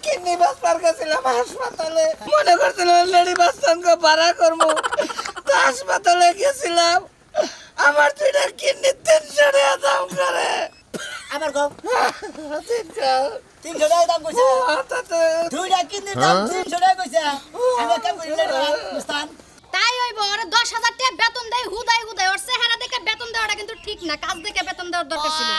Kidney বাস পার গেছিলাম হাসপাতালে, মনে করছিলাম লেডি বাসকে ভাড়া করবো। তো হাসপাতালে গেছিলাম, আমার দুইটা কিডনি 300 টাকা দাম করে। আমার কম 300 300 টাকা দাম কইছে। তাতে দুইটা কিডনির দাম 300 টাকা কইছে। আমি কাম করি মুস্তান। তাই হইব ওরে 10,000 টাকা বেতন দেয় হুদাই হুদাই, ওর চেহারা দেখে বেতন দেওয়াটা কিন্তু ঠিক না, কাজ দেখে বেতন দেওয়ার দরকার ছিল।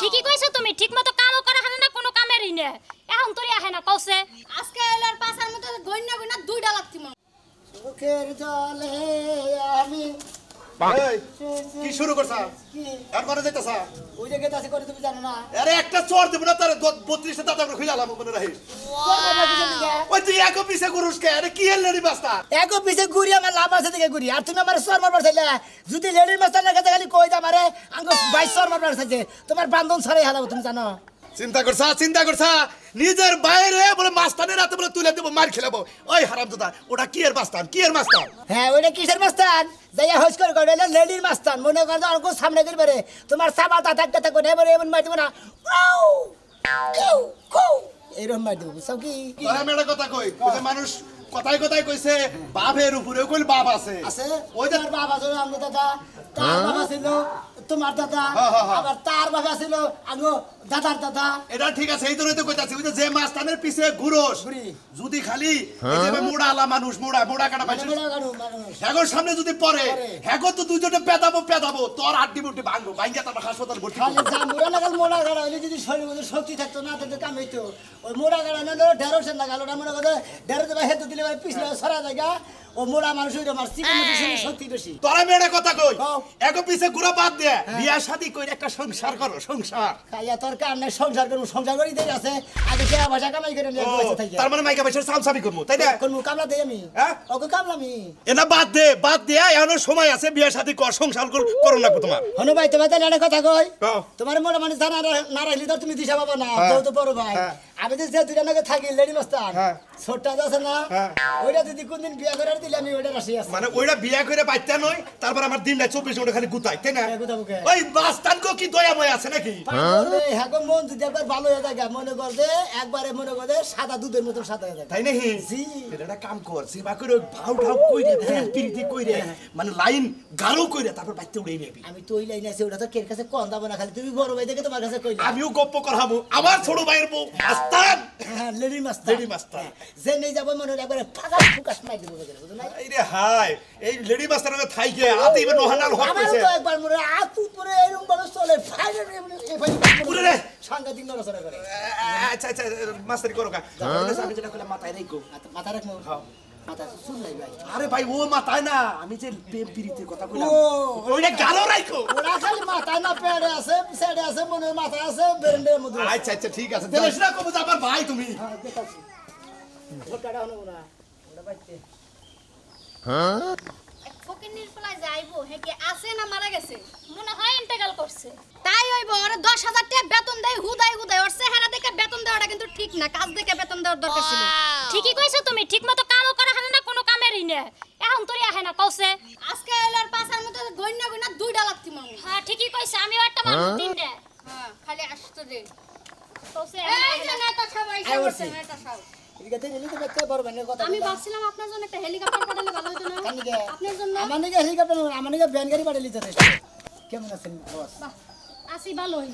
ঠিকই কইছো তুমি, ঠিকমতো কামও করা হয় না, কোনো কামেরই না। এখন তোরে আহে না কওছে। আজকে এলার পাছার মধ্যে গইনা গইনা দুইটা লাগতি মন। চোখের জলে আমি এই, কি শুরু করছা? কি আর করে যাইতাছা? ওই জায়গায় আছে করে তুমি জানো না? আরে একটা চোর দেব না তার 32টা দাঁত আমরা খুলে আলাম মনে রাখিস। ওই তুই এক পিছে গুরুস কে? আরে কি এর লেডি বাস্তা? এক পিছে ঘুরি আমার লাভ আছে দিকে ঘুরি। আর তুমি আমার সর মারবার চাইলে যদি লেডির মাস্টারের কাছে খালি কই দাম আরে আঙ্গ 22 সর মারবার চাইছে তোমার বান্ধন ছড়াই হালাবো তুমি জানো? চিন্তা করছা নিজের বাইরে বলে মাস্তানের রাতে বলে তুলে দেব মার খেলাবো। ওই হারামজাদা ওটা কি এর মাস্তান? কি এর মাস্তান? হ্যাঁ ওইটা কিসের মাস্তান? যাইয়া হইস করে কই এটা লেডির মাস্তান। মনে কর অঙ্ক সামনে করি পারে তোমার সাবা দাঁত একটা করে এবারে এমন মার দিব না। আউ কিউ কু এরকম মার দিব সব কি তোরা মেয়েটা কথা কই ওই যে মানুষ কথায় কথায় কইছে বাপের উপরে কইল বাপ আছে আছে? ওই যে তোমার বাবা ছিল আঙ্গ দাদা, তার বাবা ছিল তোমার দাদা, হ্যাঁ। আবার তার বাবা ছিল আঙ্গ দাদার দাদা। এটা ঠিক আছে, এই জন্যই তো কইতাছি ওই যে মাস্তানের পিছে ঘুরোস ঘুরি। যদি খালি এই যে মোড়া আলা মানুষ মোড়া কাটা মানুষ মানুষ হ্যাগোর সামনে যদি পড়ে পড়ে। হ্যাগো তো দুইজনে পেদাবো তোর আড্ডি বুড্ডি ভাঙবো ভাঙ্গা তারপর হাসপাতাল ভর্তি খালি করবো। যা মোড়া লাগাল মোড়া গাড়া হইলে যদি শরীরের মধ্যে শক্তি থাকতো না তাতে কাম হইতো। ওই মোড়া গাড়া না ঢেঁড়সের লাগালো না মনে করো ঢেঁড়স দেবা হেতু দিলে পিছলে সরা জায়গা ও মোড়া মানুষ হইলো আমার চিকেন মধ্যে শক্তি বেশি। তোরা মেয়েটা কথা কই কও। এগো পিছে ঘুরা বাদ দে বিয়া শাদি কইরা একটা সংসার করো সংসার। খাইয়া তোর কাম নাই সংসার করবো সংসার করি দেই আছে আগে কে ভাষা কামাই করে নিয়ে বসে থাকি তার মানে মাইকা পয়সা সামসামি করবো তাই না? কোন কামলা দেই আমি হ্যাঁ? ওকে কামলামি এনা বাদ দে এখনো সময় আছে বিয়া শাদি কর সংসার করো না তোমার। হনু ভাই তোমার তাহলে একটা কথা কই কও। তোমার মনে মানে জানা না রাখলি তো তুমি দিশা পাবা না হ্যাঁ। তো তো বড় ভাই হ্যাঁ। আমি তো যে দুটা নাকি থাকি লেডি মাস্টার হ্যাঁ। ছোটটা আছে না হ্যাঁ। ওইটা যদি কোনদিন বিয়া করে দিলে আমি ওইটা রাশি আছে মানে ওইটা বিয়া করে বাচ্চা নয় তারপর আমার দিন নাই 24 ঘন্টা খালি গুতাই তাই না? হ্যাঁ, গুতাবো কে? ওই বাস্তান কো কি দয়াময় আছে নাকি? হ্যাঁ গো, মন যদি একবার ভালো হয়ে থাকে মনে কর যে একবারে মনে কর যে সাদা দুধের মতো সাদা হয়ে থাকে তাই নাকি? জি। এটা একটা কাম কর সেবা করে ভাউ কইরে প্রীতি কইরে মানে লাইন গাঢ় কইরে তারপর বাচ্চা উড়ে নেবি। আমি তো ওই লাইনে আছে ওটা তো কের কাছে কম দাবো না খালি তুমি বড় ভাই দেখে তোমার কাছে কইলা আমিও গপ্প করাবো আমার ছোট ভাইয়ের বউ আস্তান হ্যাঁ লেডি মাস্টার লেডি মাস্টার। যে নেই যাবো মনে হলো একবারে ফাঁকা ফুকাস মাই দেবো বুঝো না এই রে হাই এই লেডি মাস্টারের থাইকে আতে ইবে নহানাল হক আমার কইছে তো একবার মনে আতু পরে এরকম ভাবে চলে ফাইনাল পুরে রে। সাংঘাতিক নড়াচড়া করে আচ্ছা মাস্টারি করো কা আমি যেটা কইলাম মাথায় রাখো। মাথা রাখবো মাথা শুন নাই ভাই আরে ভাই ও মাথায় না আমি যে প্রেম প্রীতির কথা কইলাম ও, ওইটা গাঢ় রাখো। ওরা খালি মাথায় না পেড়ে আছে সাইডে আছে মনে হয় মাথায় আছে বেরেন্ডের মধ্যে আছে। আচ্ছা ঠিক আছে দেখিস না কবু আমার ভাই তুমি। হ্যাঁ দেখাচ্ছি ভোটটা হলো না ওটা বাইতে ফকিনির ফলাই যাইবো হে কি আছে না মারা গেছে? মনে হয় ইন্তেকাল করছে। তাই হইব ওরে 10,000 টাকা বেতন দেয় হুদাই হুদাই, ওর চেহারা দেখে বেতন দেওয়াটা কিন্তু ঠিক না, কাজ দেখে বেতন দেওয়ার দরকার ছিল। ঠিকই কইছো তুমি, ঠিকমতো কামও করা হয় না, কোনো কামেরই না। এখন তোরে আহে না কওছে। আজকে এলার পাছার মধ্যে গইনা গইনা দুইটা লাগতি মন। হ্যাঁ ঠিকই কইছে, আমিও একটা মানুষ তিনটা হ্যাঁ খালি আসতো দে। কওছে। এই যে নেতা সাহেব আইসা আয় বসে বসে। নেতা সাহেব। এদিকে তো নিতে বেতে বড় ভাইয়ের কথা আমি ভাবছিলাম আপনার জন্য একটা হেলিকপ্টার পাঠালে ভালো হতো না? কানিকে আপনার জন্য আমার নাকি হেলিকপ্টার আমার নাকি ভ্যান গাড়ি পাঠালি তো কেমন আছেন বস বাহ আসি ভালোই।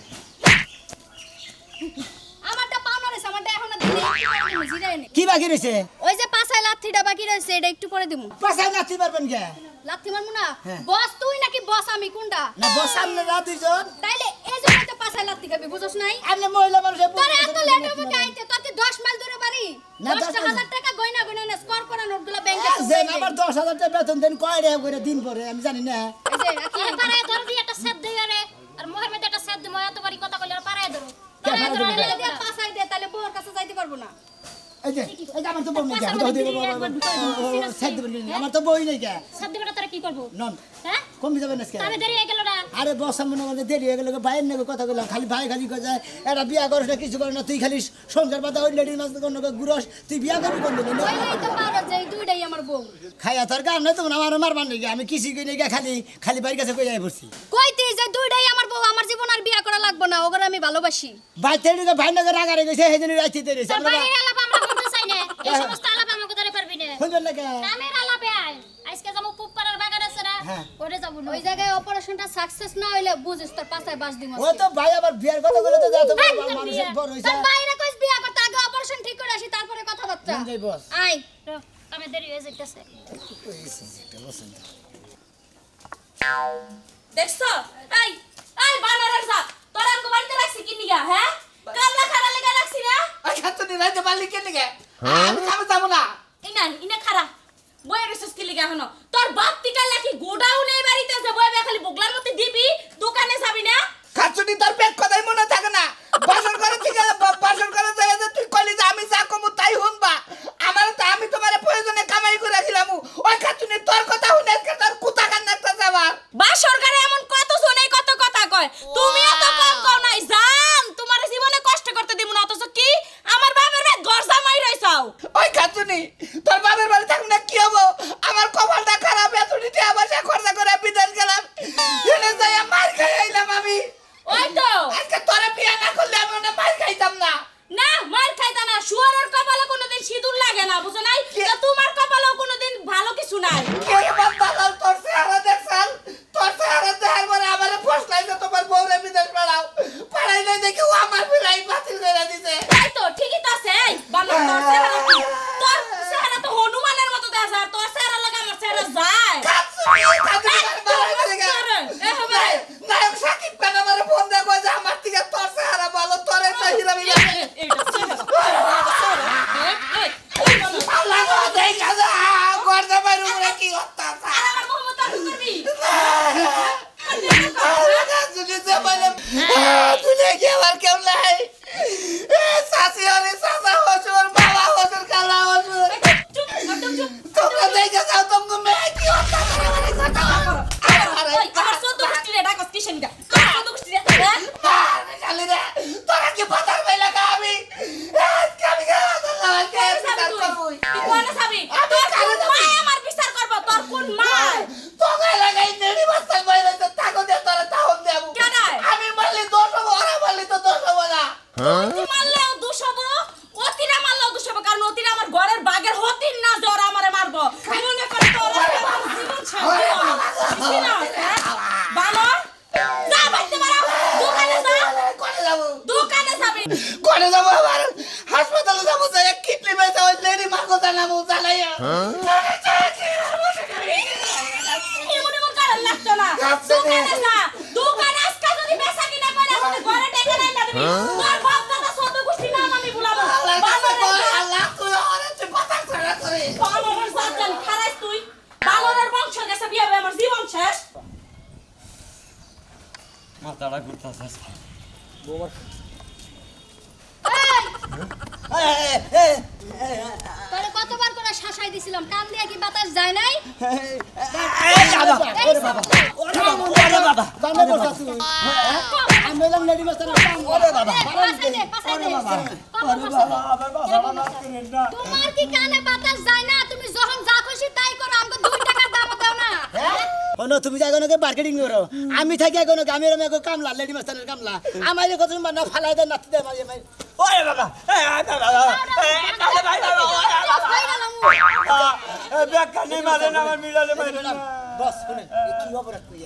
আমারটা পাওনা রয়েছে, আমারটা এখন আর দিলে একটু পরে দিমু, জিরাই নে। কি বাকি রয়েছে ওই যে পাছায় লাথিটা বাকি রয়েছে এটা একটু পরে দিমু। পাশায় নাচতে পারবেন কে লাথি মারমু না? হ্যাঁ। বস তুই নাকি বস আমি কোনটা? না বস সামনে না দুইজন তাইলে এই জন্য তো পাছায় লাথি খাবি, বুঝছস নাই? আপনি মহিলা মানুষের তোর এত লেট হবে আইতে, তোর কি 10 মাইল দূরে বাড়ি? না, 10,000 টাকা গয়না গয়না না স্কোর করা নোটগুলো ব্যাংকে যে আমার 10,000 টাকা বেতন দেন কয় টাকা করে দিন পরে আমি জানি না এই যে রাখি আরে পারায় ধর দি একটা সেদ দেই আরে, আর মোহের মধ্যে একটা সেদ দিমু, এত বাড়ি কথা কইলে আর পারায় ধরো। কে পারায় ধরবে? তাহলে দিয়ে পাছায় দে, তাহলে বউর কাছে যাইতে পারবো না। এই যে আমার তো বই নেই কে আমার তো বই নেই কে সত্যি কথা তোরা কি করব নন হ্যাঁ কমে যাবে না আমি দেরি হয়ে গেল না আরে বস মনে মনে দেরি হয়ে গেল বাইরের নাকি কথা বললাম খালি ভাই খালি কথা এটা বিয়া করিস না কিছু করে না তুই খালি সংসার পাতা ওই লেডির মাছ কোনো গুরস তুই বিয়া করবি কোন দিন ওইটাই তো পারো যে এই দুইটাই আমার বউ খাইয়া তোর কাম নাই তো আমার মারবার নাকি আমি কিছু কই নাকি খালি বাইরের কাছে কই যাই পড়ছি কইতে যে দুইটাই আমার বউ আমার জীবন আর বিয়া করা লাগবে না ওগরে আমি ভালোবাসি ভাই তেড়ে ভাই নগর রাগারে গেছে সেদিন রাইতে তেড়েছে তোর আমরা বাইরের আলাপ আমরা করতে চাই না এই সমস্ত আলাপ আমাকে ধরে পারবি না শুনবেন না কে কামের আলাপে আয় আজকে যাবো পুপ করার বাগান আছে না হ্যাঁ। ওরে যাবো না ওই জায়গায় অপারেশনটা সাকসেস না হইলে বুঝিস তোর পাছায় বাস দিমু ও তো ভাই আবার বিয়ার কথা বলে তো যাতো এই, মানুষের বড় হইছে তোর বাইরে কইস বিয়া করতে আগে অপারেশন ঠিক করে আসি তারপরে কথাবার্তা কোন যাই বস আয় আমি দেরি হয়ে যাইতেছে দেখছো এই এই বানরের জাত তোরা আমাকে বাড়িতে রাখছি কি নিগা হ্যাঁ কামলা খাড়া লেগে রাখছি না ওই খাতুনি রাইতে পারলি কে লিগে আমি খাবে যাবো না ইনা খাড়া বইয়ের রিসোর্স কি লিগা হনো তোর বাপ টিকা লাকি গোডাউনে বাড়িতে যে বইবে খালি বগলার মধ্যে দিবি দোকানে যাবি না খাতুনি তোর পেট কথাই মনে থাকে না বাসন করে ঠিক আছে বাসন করে যায় যে তুই কইলি যে আমি যা কমু তাই শুনবা আমার তো আমি তোমার প্রয়োজনে কামাই করে রাখিলাম ওই খাতুনি তোর কথা শুনে আজকে তোর কুতা কান্নাটা যাবার বা সরকারে এমন কত শুনে কত কথা কয় তুমি এত কম কও নাই জান তোমার জীবনে কষ্ট করতে দিব না অথচ কি আমার বাবার রে গরজা মাই রইছাও ওই খাতুনি তোর বাবার বাড়ি থাকুন না কি হবো আমার কপালটা খারাপ এতটি আবাসে খরচা করে বিদেশ গেলাম এনে যাই মার খাই আইলাম আমি ওই তো আজকে তোরে বিয়া না করলে আমি ওনে মার খাইতাম না না মার খাইতা না শুয়ারের কপালে কোনোদিন সিঁদুর লাগে না বুঝো নাই তো তোমার কপালেও কোনোদিন ভালো কিছু নাই কে বাতাল তোর চেহারা দেখছাল তোর চেহারা দেখার পরে আমারে ফসলাইছে তোমার বউরে বিদেশ পাড়াও পাড়াই নাই দেখি ও আমার বিলাই বাতিল করে দিছে তাই তো ঠিকই তো আছে এই বানর তোর চেহারা কি তোর চেহারা তো হনুমানের মতো দেখা যায় তোর চেহারা লাগা আমার চেহারা যায় নায়ক সাকিব খান আমার ফোন দিয়ে কয় যে আমার থেকে তোর চেহারা ভালো তোরে তো হিরা মিলা আল্লাহ গো দেখা যা গর্দা বাইরে উড়ে কি হত্যা যদি যে বলে তুই কি আবার কেউ নাই শাশি আরে শাশা হসুর বাবা হসুর কালা হসুর তোমরা দেখে যাও তোমরা মেয়ে কি হত্যা করে কথা আমার সদ্য গোষ্ঠী রে ডাকস কিসেন গা সদ্য গোষ্ঠী রে চালি রে তোরা কি পাতার পাই লাগা আমি কামি গা আল্লাহ কে বিচার করবই তুই কোনে যাবি তোর কোন মা আমার বিচার করব তোর কোন মা তোকে লাগাই নেড়ি বাস্তাল বাইরে তো তাকো দে তোরা তাহন দেবো কেডায়? আমি মারলি দোষ হবো ওরা মারলি তো দোষ হবো না তুই মারলেও দোষ হবো অতিরা মারলেও দোষ হবো কারণ অতিরা আমার ঘরের বাগের হতির না যে ওরা আমারে মারবো মনে করে তোর আমার জীবন ছেড়ে না বানর যা বাইতে মারা দোকানে যা কোনে যাবো দোকানে যাবি কোনে যাবো আবার হাসপাতালে যাবো যে কিডনি বেচা ওই লেডি মার্কো জানাবো জানাইয়া এমন কারণ লাগতো না দোকানে যা দোকানে আজকে যদি বেচা কিনা করে যদি ঘরে ডেকে নাই না তুমি তোর বাপ দাদা সদ্য গোষ্ঠী নাম আমি ভুলাবো আল্লাহ তুই ওরে তুই পাতা ছাড়া করে বানরের জাতজান খারাইস তুই বানরের বংশ গেছে বিয়ে হবে আমার জীবন শেষ মাথাটা ঘুরতাছে তোরে কতবার করে শাসাই দিছিলাম কান দিয়ে কি বাতাস যায় নাই বান্দর বসা তুই আমি বললাম লেডি মাস্টার ওরে বাবা পাছাই দে তোমার কি কানে বাতাস যায় না তুমি যখন যা খুশি তাই করো আমাকে 2 টাকার দাম দাও না ওনো তুমি যাই কোনকে মার্কেটিং করো আমি থাকি কোন আমি এরকম এক কামলা লেডি মাস্টারের কামলা আমার কত না ফালাই দেন নাতি দে মাই ওরে বাবা বেকানি মারে না আমার মিলালে মারে না বস শুনেন কি অপরাধ তুই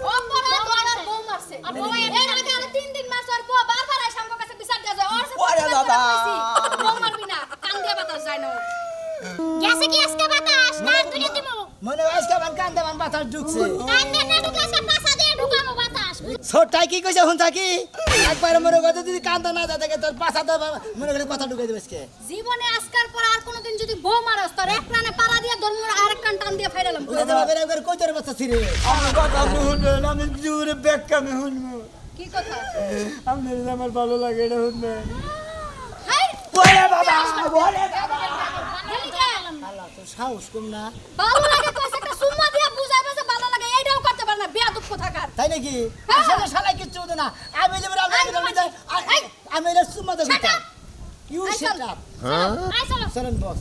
ও পরে তোমার বউ মারছে আর বউ এর আগে আরো 3 দিন মাস আর বউ বারবার আইসা আমার কাছে বিচার দেয়া যায় ওর সাথে বউ মারবি না কান দিয়ে বাতাস যায় না গেছে কি আজকে বাতাস না তুই দিমু মনে হয় আজকে বান কান্দে বান বাতাস ঢুকছে কান্দে না ঢুকলে সব পাছা দিয়ে ঢুকামো বাতাস ছোটাই কি কইছে হুন থাকি একবার মনে কথা যদি কান্দা না থাকে তোর পাছা তো মনে করে কথা ঢুকাই দেবে আজকে জীবনে আজকার পর আর কোনোদিন যদি বউ মারস তোর এক প্রাণে পাড়া দিয়ে ধর্মর আরেক কান টান দিয়ে ফাইরালাম উড়ে দেবা বেরে করে কই তোর বাচ্চা ছিড়ে আমার কথা শুনবেন আমি জোরে বেকামি শুনবো কি কথা আপনার আমার ভালো লাগে এটা শুনবেন হাই ওরে বাবা ওরে বাবা সাহস কম না ভালো লাগে কইছে একটা সুম্মা দিয়া বুঝাইবে যে ভালো লাগে এইটাও করতে পারে না বেয়াদব কোথাকার তাই নাকি হ্যাঁ। আসলে শালা কিচ্ছু হতো না আমি যে আমি এর সুম্মা দেব Shut up! ইউ এই শিট চল। আপ আই চলো চলেন বস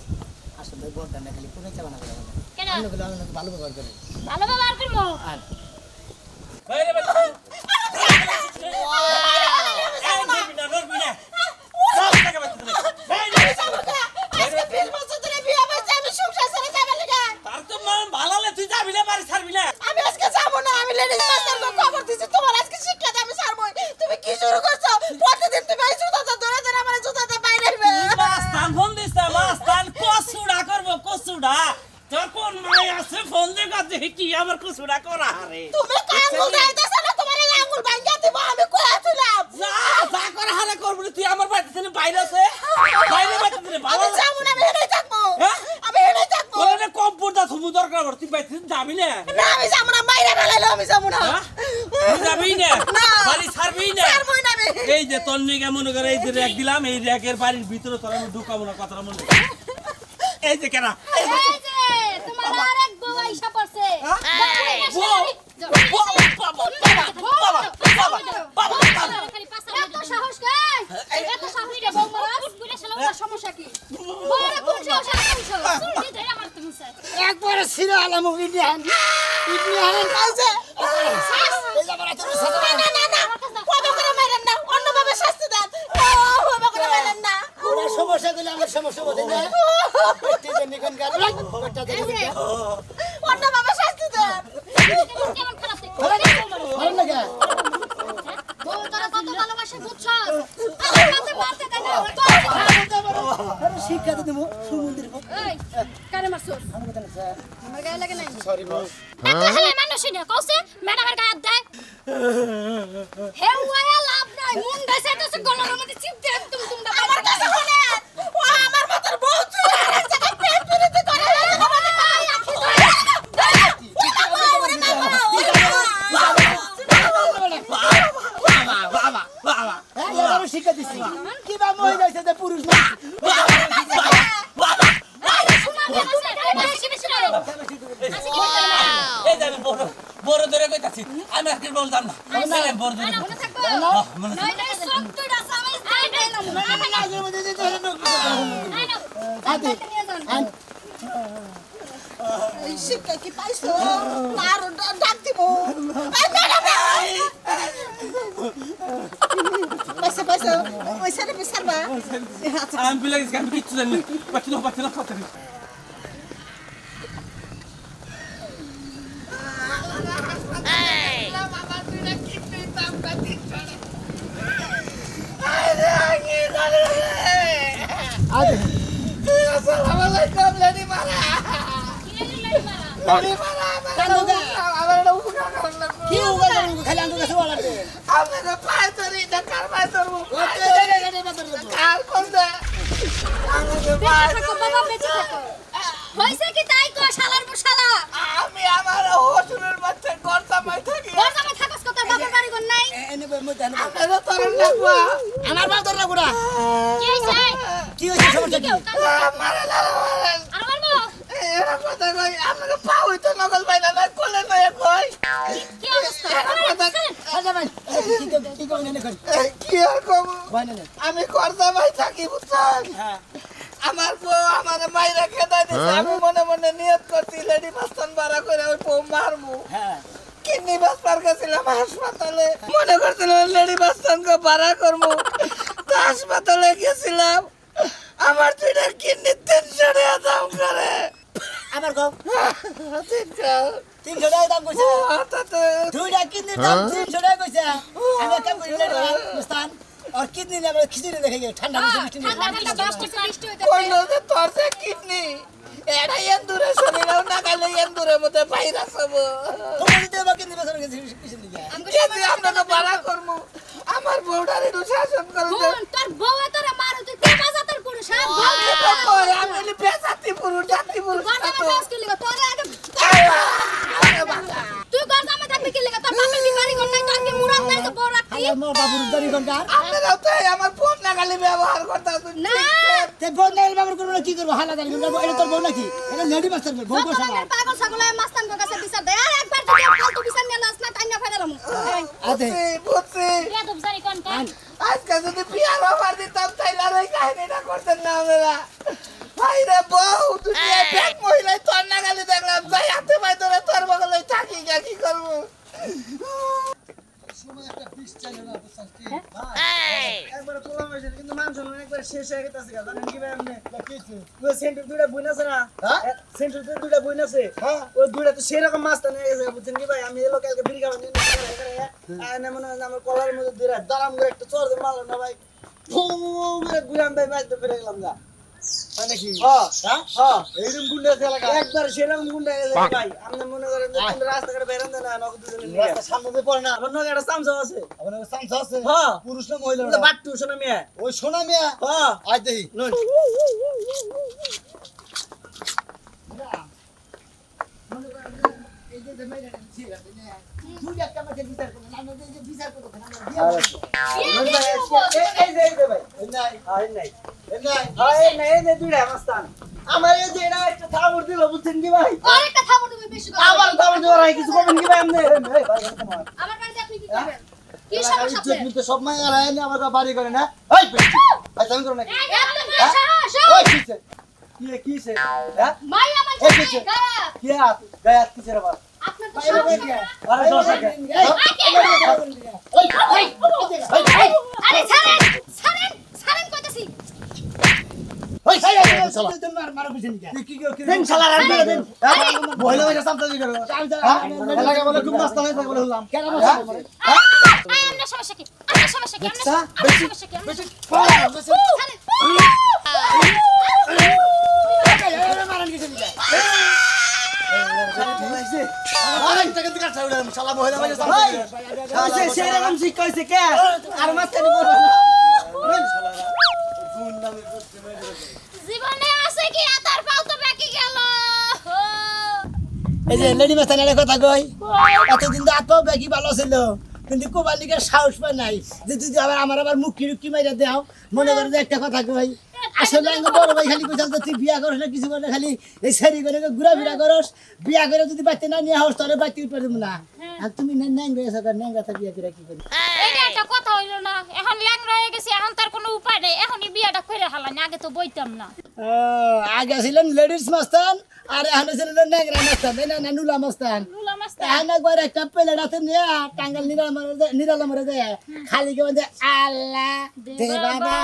আসলে বলটা না খালি কোনে চাবানা করে কেন আমরা গুলো আমরা ভালো ব্যবহার করে ভালো ব্যবহার করবো আর আমি আজকে যাবো না আমি লেডিস মাস্টারকে খবর দিছি তোমার আজকে শিক্ষা আমি ছাড়বই তুমি কি শুরু করছো প্রতিদিন তুমি এই জুতাটা ধরে ধরে আমার জুতাটা বাইরে আইবে মাস্তান ফোন দিছে মাস্তান কসুড়া করবো কসুড়া তোর কোন মাই আছে ফোন দে কাছে কি আমার কসুড়া করা রে তুমি আঙ্গুল দাইতেছ না তোমার এই আঙ্গুল ভাঙিয়া দিব আমি কইয়া ছিলাম যা যা করে হালে করবি তুই আমার বাড়িতে থেকে বাইরে আছে বাইরে বাইতে দিলে ভালো আমি যাবো না আমি হেনেই থাকবো হ্যাঁ? আমি হেনেই থাকবো তোরে কম্পিউটার থুবু দরকার পড় তুই বাইতে যাবি না না আমি যাবো না মাইরা ফেলাইলো আমি যাবো না হ্যাঁ? তুই যাবি না না। বাড়ি ছাড়বি না ছাড়বই না আমি এই যে তোর নিকে মনে করে এই যে র্যাক দিলাম এই র্যাকের বাড়ির ভিতরে তোর আমি ঢুকাবো না কথাটা মনে কর। এই যে কেনা এই যে তোমার আরেক বউ আইসা পড়ছে খালি পাঁচটা এত সাহস গাই এত সাহস রে বউ মারা ওর সমস্যা কি বড় কোন সাহস চুরি ধরে আমার তুমি স্যার একবারে ছিড়ে আলাম ইন্ডিয়ান কাজে এই যে আমার তোর সাথে না না না কবে করে মাইরেন না অন্যভাবে শাস্তি দেন কবে করে মাইরেন না ওরা সমস্যা গুলো আমার সমস্যা বলে না পেটে যে নিকন গাল পেটটা দেখে অন্যভাবে শাস্তি দেন কেমন খারাপ দেখো ভালো লাগে বউ তোরা কত ভালোবাসে বুঝছস আমার কাছে মারতে দেয় না আরে শিক্ষা তো দেবো সমুদ্রের এই কারে মারছস আমার গায়ে লাগে নাই সরি বস এত খালি মানুষই না কইছে ম্যাডামের গায়ে হাত দেয় হে ওয়া লাভ নাই মন গাছে তো গলার মধ্যে চিপ দে একদম তোমরা আমার কাছে শুনেন ও আমার মতর বউ চুরি আর এক জায়গায় প্রেম প্রীতি করে আমাদের ভাই আখি হ্যাঁ আমি শিক্ষা দিছি কি বা মই যাইছে যে পুরুষ না বেশি বেশি করে এই যে আমি বড় বড় ধরে কইতাছি আমি আজকে বলতাম না আমি বড় ধরে মনে থাকবো মনে নয় নয় সব তুই রাসা আমি দিলাম আগের মধ্যে যে ধরে ঢুকবো হাতে নিয়ে যান এই শিক্ষা কি পাইছো আর ডাক দিব পয়সা পয়সা পয়সা নেবে সারবা আমি বিলে গেছি আমি কিচ্ছু জানি না পাচ্ছি না আজ আসসালামু আলাইকুম লেডি মারা লেডি মারা আমার একটা উপকার করলে কি উগা খালি আঙ্গুল কাছে ওলাতে আপনাকে পায়ে ধরি না কার পায়ে ধরবো ও তে রে কার করবে আমাকে পায়ে বেঁচে থাকো বাবা বেঁচে থাকো হইছে কি তাই কো শালার শালা আমি আমার হসুরের বাচ্চা করতামাই থাকি বড় জামাই থাকস কত বাপের বাড়ি গন নাই এনে মধ্যে আনবো আপনারা তরুণ লাগবা আমার বাপ ধরে গুড়া কি হইছে কি হইছে সমস্যা কি মারা মারেন আর মারবো এরা কথা কই আপনাকে পা হইতো নকল পাই না কোলে নয় কই কি অবস্থা আচ্ছা ভাই কি কই নেনে করি কি আর কম ভাই নেনে আমি করতামাই থাকি বুঝছেন আমার বউ আমার মাইরা খেদাই দিছে আমি মনে মনে নিয়ত করছি লেডি মাস্তান বাড়া করে ওই বউ মারমু হ্যাঁ কিডনি বাস্তার গেছিলাম হাসপাতালে মনে করছিলাম লেডি বাস্তানকে বাড়া করবো তো হাসপাতালে গেছিলাম আমার দুইটা কিডনি 300 টাকা দাম করে আমার গো 300 300 টাকা দাম কইছে তাতে দুইটা কিডনি দাম 300 টাকা কইছে আমি কাম করি রে মুস্তান আর কিডনি নেবে খিচুড়ি দেখে ঠান্ডা মিষ্টি ঠান্ডা ঠান্ডা বৃষ্টি হইতে কইলো যে তোর যে কিডনি এটা এন্দুরে শরীরেও না গেলে এন্দুরের মধ্যে ভাইরাস হবো তোমার দিতে বা কিডনি বেসর গেছে কিডনি দিয়া যদি আপনাকে বাড়া করবো আমার বউটার একটু শাসন করুন বোন তোর বউ তোরে মারু তুই কে বাজাতের পুরুষ আমি হলি বেজাতি পুরুষ জাতি পুরুষ গর্দামে বাস কি লাগা তোরে আগে আরে বাবা তুই গর্দামে থাকবি কি লাগা তোর বাপের কি বাড়ি গন নাই তোর কি মুরাদ নাই তো বড় রাখতি আমার মা বাবুর দাড়ি ঘন্টা আপনারাও তো আমার ফোন না খালি ব্যবহার করতে না তে বউ নাই বাবার করব না কি করব হালা দাঁড়ি করব এটা তোর বউ নাকি এটা লেডি মাস্টার বউ যত বসা রকমের পাগল ছাগল মাস্তান কাছে বিচার দেয় আর একবার যদি ফালতু বিচার নিয়ে নাস না টাইনা ফেরালাম আদে বুঝছি বেয়াদব জানি কোন কাম আজকে যদি বিয়ার অফার দিতাম তাইলে আর ওই কাহিনীটা করতেন না আমরা ভাই রে বউ দুনিয়া ব্যাগ মহিলাই তোর নাগালি দেখলাম যাই হাতে পাই ধরে তোর বগলে থাকি গা কি করবো একবার তোলা হয়েছে কিন্তু মাংস একবার শেষ হয়ে গেছে জানেন কি ভাই আপনি ওই সেন্টার দুইটা বইন আছে না সেন্টার দুইটা বইন আছে ওই দুইটা তো সেরকম মাছ তো নিয়ে গেছে বুঝছেন কি ভাই আমি এলো কালকে বিড়ি খাবার নিয়ে আয়না মনে হয় আমার কলার মধ্যে দুইটা দারাম করে একটা চর দিয়ে মারলাম না ভাই ঘুরাম ভাই মাছ তো ফিরে গেলাম না নাকি এইরকম গুন্ডা আছে এলাকা একবার সেরকম গুন্ডা আছে ভাই আপনি মনে করেন যে কোন রাস্তাঘাটে বেরান দেন না নগদ দুজনে রাস্তা সামনে দিয়ে পড়ে না আমার নগে একটা সামসা আছে আমার সামসা আছে পুরুষ না মহিলা না বাট্টু সোনা মিয়া ওই সোনা মিয়া আজ দেখি নুন এই যে মেয়েটা ছিল তুই একটা আমাকে বিচার করব না আমি যে বিচার করব না এই যে ভাই নাই এই যে দুইটা মাস্তান আমার এই যে এটা একটা থাবর দিল বুঝছেন কি ভাই আরেকটা খাবো তুমি বেশি করে আবার থাবর দেওয়ার আগে কিছু করবেন কি ভাই আপনি ভাই তোমার আমার বাড়িতে আপনি কি করবেন কি সমস্যা আপনার ইজ্জত সব মায়ের আইনে আমার বাড়ি করে না এই ভাই তুমি করো না একদম সাহস ওই কিছে কিছে হ্যাঁ মাই আমার এই জানে কিছে গায়া কি হাত গায়াত কিছে রে বাবা আপনার তো সাহস না। আরে দশ টাকা আরে ছাড়েন ছাড়েন ছাড়েন কইতাছি ওই সাই তুই মার মার বুঝিনি তুই কি দেন শালা আর দেন মহিলা ভাই সামনে দিকে এলাকা বলে খুব মাস্তা হয়ে থাকে বলে হলাম কেন আপনার সমস্যা কি আপনার সমস্যা কি আপনার সমস্যা কি আপনার মারান কিছু দিলা আরেক টাকা দিকে ছাড়া শালা মহিলা ভাই সামনে দিকে সেরকম ঠিক কইছে কে আর মাস্তানি করবে না জীবনে আছে কি আতার পাও তো বাকি গেল এই যে লেডি মাস্টার কথা কই এতদিন তো আত্মাও বাকি ভালো ছিল কিন্তু কোবালিকে সাহস পায় নাই যে তুই আমার মুখি রুকি মাইরা দেও মনে করে যে একটা কথা কই আসলে আমি বড় ভাই খালি কইতাম তুই বিয়া করছ না কিছু করে না খালি এই সেরি করে ঘুরা ফিরা করস বিয়া করে যদি বাচ্চা না নিয়ে হস তাহলে বাচ্চা উঠতে পারবো না আর তুমি ন্যাং গেছ ন্যাং কথা বিয়া করে কি করি এটা একটা কথা হইল না এখন ল্যাংড়া হয়ে গেছে এখন তার কোনো উপায় নেই এখনই বিয়াটা করে হালানি আগে তো বইতাম না আগে ছিলেন লেডিস মাস্তান আর এখন ছিলেন ন্যাংরা মাস্তান না নুলা মাস্তান নুলা মাস্টার এখন একবার একটা প্লেট হাতে নিয়ে টাঙ্গাল নিরালা মরে যায় খালি কে বলছে আল্লাহ দে বাবা